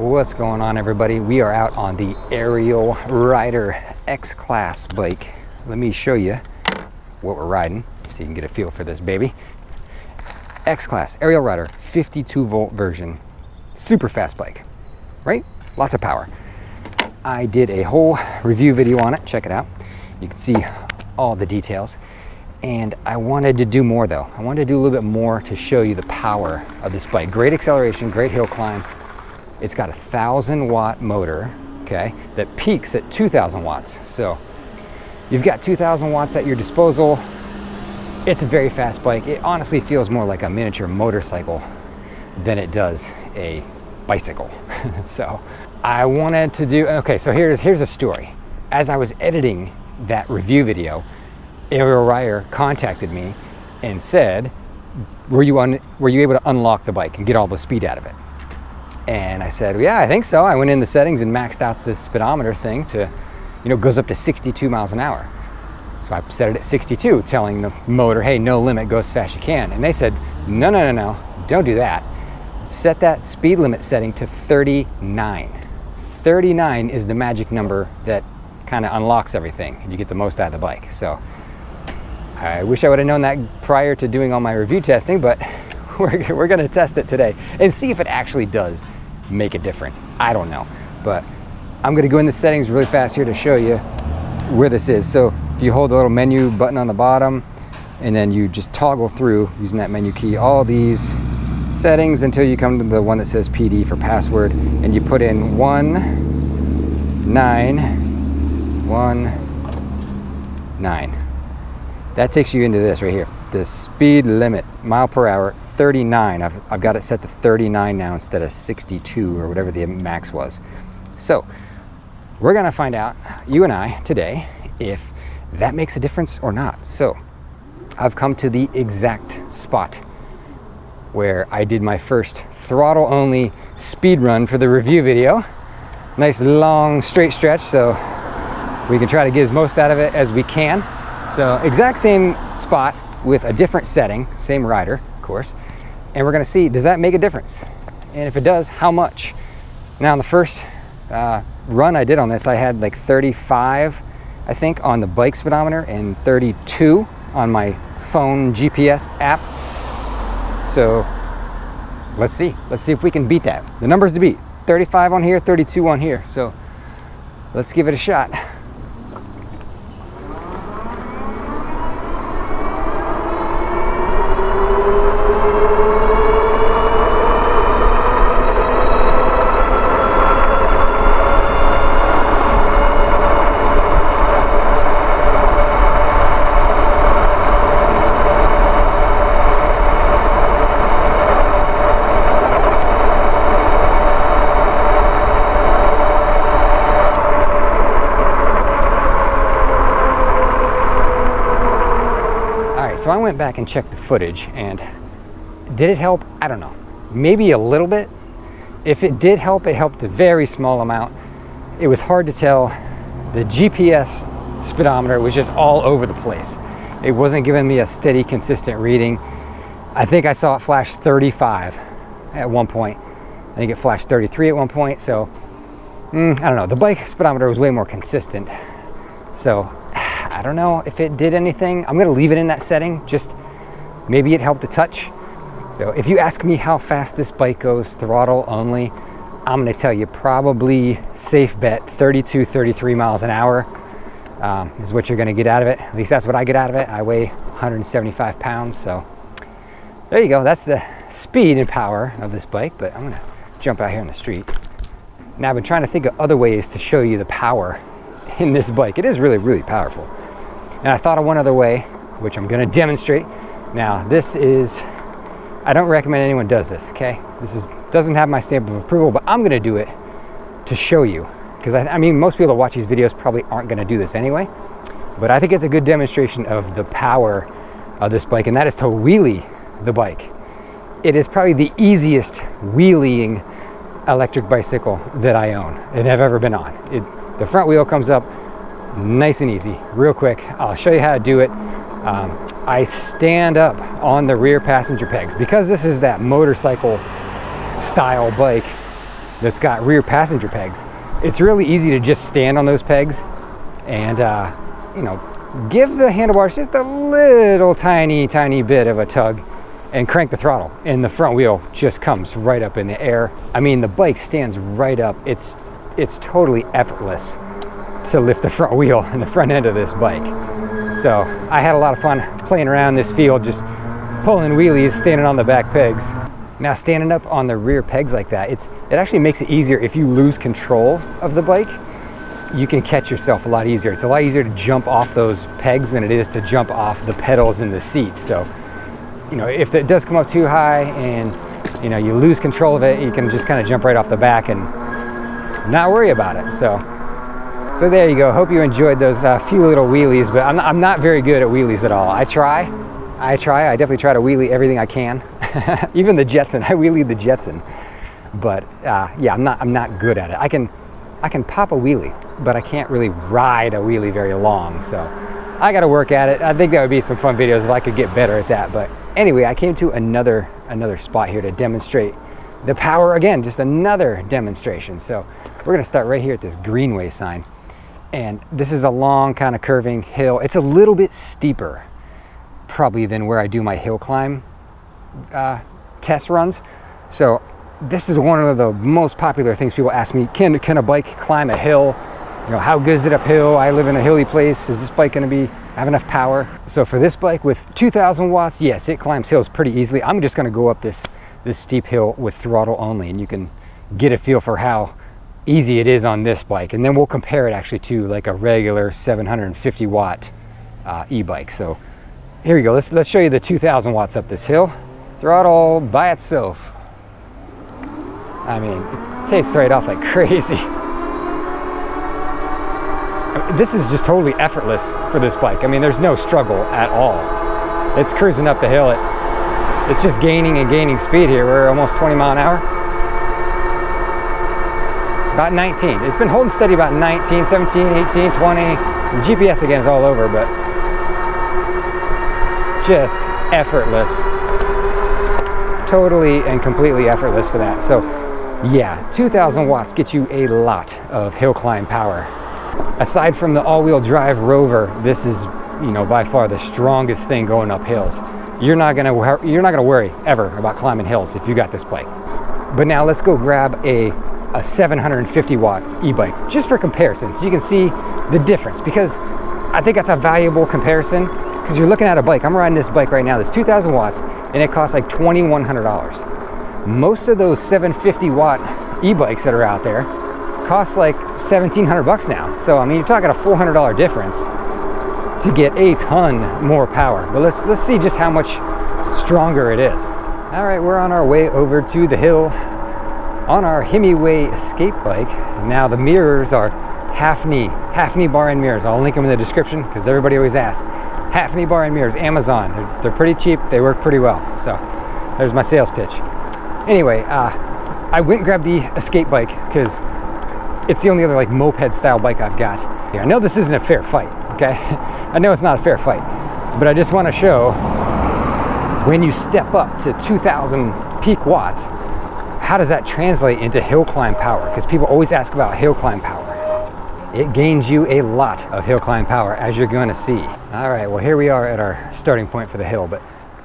What's going on, everybody? We are out on the Ariel Rider X-Class bike. Let me show you what we're riding so you can get a feel for this baby. X-Class Ariel Rider 52 volt version, super fast bike, right? Lots of power. I did a whole review video on it. Check it out. You can see all the details. And I wanted to do more though. I wanted to do a little bit more to show you the power of this bike. Great acceleration, great hill climb. It's got a 1,000-watt motor, okay, that peaks at 2,000 watts. So you've got 2,000 watts at your disposal. It's a very fast bike. It honestly feels more like a miniature motorcycle than it does a bicycle. So I wanted to do, okay, so here's a story. As I was editing that review video, Ariel Rider contacted me and said, were you able to unlock the bike and get all the speed out of it? And I said, yeah, I think so. I went in the settings and maxed out the speedometer thing to, goes up to 62 miles an hour. So I set it at 62, telling the motor, hey, no limit, go as fast as you can. And they said, no, don't do that. Set that speed limit setting to 39. 39 is the magic number that kind of unlocks everything and you get the most out of the bike. So I wish I would have known that prior to doing all my review testing, but we're going to test it today and see if it actually does make a difference. I don't know, but I'm going to go in the settings really fast here to show you where this is. So if you hold the little menu button on the bottom and then you just toggle through using that menu key all these settings until you come to the one that says PD for password, and you put in 19119. That takes you into this right here. The speed limit, mile per hour, 39. I've got it set to 39 now instead of 62 or whatever the max was. So we're gonna find out, you and I, today, if that makes a difference or not. So I've come to the exact spot where I did my first throttle only speed run for the review video. Nice long straight stretch, so we can try to get as most out of it as we can. So exact same spot with a different setting, same rider, of course. And we're gonna see, does that make a difference? And if it does, how much? Now, on the first run I did on this, I had like 35, I think, on the bike speedometer and 32 on my phone GPS app. So let's see if we can beat that. The numbers to beat, 35 on here, 32 on here. So let's give it a shot. So I went back and checked the footage, and did it help? I don't know, maybe a little bit. If it did help, it helped a very small amount. It was hard to tell. The GPS speedometer was just all over the place. It wasn't giving me a steady, consistent reading. I think I saw it flash 35 at one point. I think it flashed 33 at one point. So I don't know, the bike speedometer was way more consistent. So I don't know if it did anything. I'm gonna leave it in that setting, just maybe it helped a touch. So if you ask me how fast this bike goes throttle only, I'm gonna tell you probably safe bet 32, 33 miles an hour is what you're gonna get out of it. At least that's what I get out of it. I weigh 175 pounds, so there you go. That's the speed and power of this bike, but I'm gonna jump out here in the street. Now I've been trying to think of other ways to show you the power in this bike. It is really, really powerful. And I thought of one other way, which I'm gonna demonstrate. Now, this is, I don't recommend anyone does this, okay? Doesn't have my stamp of approval, but I'm gonna do it to show you. Because I mean, most people that watch these videos probably aren't gonna do this anyway, but I think it's a good demonstration of the power of this bike, and that is to wheelie the bike. It is probably the easiest wheeling electric bicycle that I own and have ever been on. The front wheel comes up nice and easy, real quick. I'll show you how to do it. I stand up on the rear passenger pegs because this is that motorcycle style bike. that's got rear passenger pegs. It's really easy to just stand on those pegs and, you know, give the handlebars just a little tiny bit of a tug and crank the throttle, and the front wheel just comes right up in the air. I mean, the bike stands right up. It's totally effortless to lift the front wheel and the front end of this bike. So I had a lot of fun playing around this field, just pulling wheelies, standing on the back pegs. Now, standing up on the rear pegs like that, it actually makes it easier if you lose control of the bike. You can catch yourself a lot easier. It's a lot easier to jump off those pegs than it is to jump off the pedals in the seat. So, you know, if it does come up too high and, you know, you lose control of it, you can just kind of jump right off the back and not worry about it. So there you go. Hope you enjoyed those few little wheelies, but I'm not very good at wheelies at all. I try. I definitely try to wheelie everything I can. Even the Jetson, I wheelied the Jetson. But yeah, I'm not good at it. I can pop a wheelie, but I can't really ride a wheelie very long. So I got to work at it. I think that would be some fun videos if I could get better at that. But anyway, I came to another spot here to demonstrate the power again, just another demonstration. So we're gonna start right here at this Greenway sign. And this is a long kind of curving hill. It's a little bit steeper probably than where I do my hill climb test runs. So this is one of the most popular things people ask me, can a bike climb a hill? You know, how good is it uphill? I live in a hilly place. Is this bike gonna have enough power? So for this bike with 2,000 watts, yes, it climbs hills pretty easily. I'm just gonna go up this steep hill with throttle only, and you can get a feel for how easy it is on this bike. And then we'll compare it actually to like a regular 750 watt e-bike. So here we go. Let's show you the 2,000 watts up this hill. Throttle by itself. I mean, it takes right off like crazy. This is just totally effortless for this bike. I mean, there's no struggle at all. It's cruising up the hill. It's just gaining and gaining speed here. We're almost 20 mile an hour. About 19. It's been holding steady about 19, 17, 18, 20. The GPS again is all over, but just effortless. Totally and completely effortless for that. So yeah, 2,000 watts gets you a lot of hill climb power. Aside from the all-wheel drive Rover, this is, you know, by far the strongest thing going up hills. You're not gonna worry ever about climbing hills if you got this bike. But now let's go grab a 750 watt e-bike just for comparison, so you can see the difference, because I think that's a valuable comparison, because you're looking at a bike. I'm riding this bike right now that's 2,000 watts and it costs like $2,100. Most of those 750 watt e-bikes that are out there cost like $1,700 now. So I mean, you're talking a $400 difference to get a ton more power. But let's see just how much stronger it is. All right, we're on our way over to the hill on our Hemiway escape bike. Now the mirrors are half knee bar end mirrors. I'll link them in the description because everybody always asks. Half knee bar end mirrors, Amazon. They're pretty cheap. They work pretty well. So there's my sales pitch. Anyway, I went and grabbed the escape bike because it's the only other like moped style bike I've got. I know this isn't a fair fight, okay? I know it's not a fair fight, but I just want to show when you step up to 2,000 peak watts, how does that translate into hill climb power? Because people always ask about hill climb power. It gains you a lot of hill climb power, as you're going to see. All right, well, here we are at our starting point for the hill, but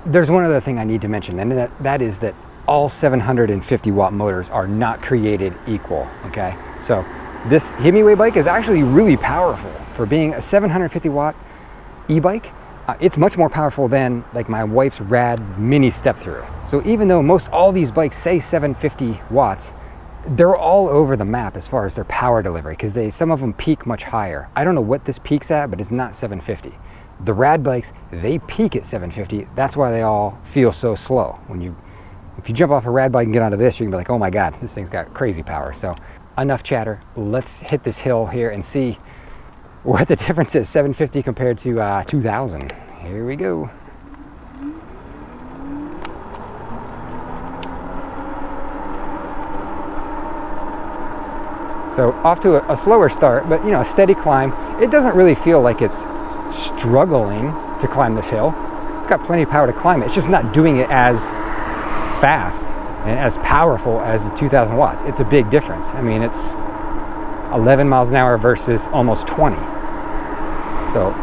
there's one other thing I need to mention, and that is that all 750 watt motors are not created equal, okay? So this Hemiway bike is actually really powerful for being a 750 watt e-bike. It's much more powerful than like my wife's rad mini step through. So even though most all these bikes say 750 watts, they're all over the map as far as their power delivery, because some of them peak much higher. I don't know what this peaks at, but it's not 750. The rad bikes, they peak at 750. That's why they all feel so slow. If you jump off a rad bike and get onto this, you're gonna be like, oh my God, this thing's got crazy power. So enough chatter. Let's hit this hill here and see what the difference is, 750 compared to 2,000. Here we go. So off to a slower start, but you know, a steady climb. It doesn't really feel like it's struggling to climb this hill. It's got plenty of power to climb it. It's just not doing it as fast and as powerful as the 2000 watts. It's a big difference. I mean, it's 11 miles an hour versus almost 20. So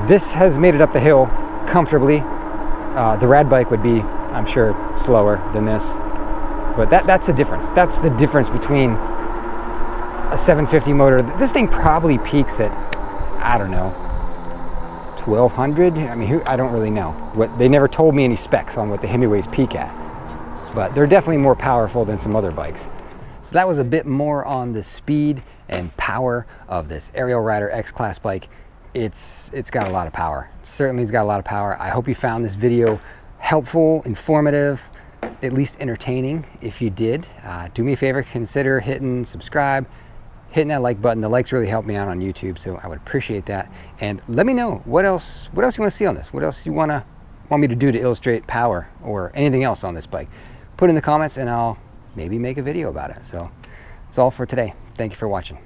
this has made it up the hill comfortably. The rad bike would be, I'm sure, slower than this, but that's the difference. That's the difference between a 750 motor. This thing probably peaks at, I don't know, 1200. I mean, I don't really know. They never told me any specs on what the Hemiways peak at, but they're definitely more powerful than some other bikes. So that was a bit more on the speed and power of this Ariel Rider X-Class bike. It's got a lot of power. Certainly it's got a lot of power. I hope you found this video helpful, informative, at least entertaining. If you did, do me a favor, consider hitting subscribe, hitting that like button. The likes really help me out on YouTube, so I would appreciate that. And let me know what else you want to see on this. What else you want me to do to illustrate power or anything else on this bike. Put in the comments and I'll maybe make a video about it. So that's all for today. Thank you for watching.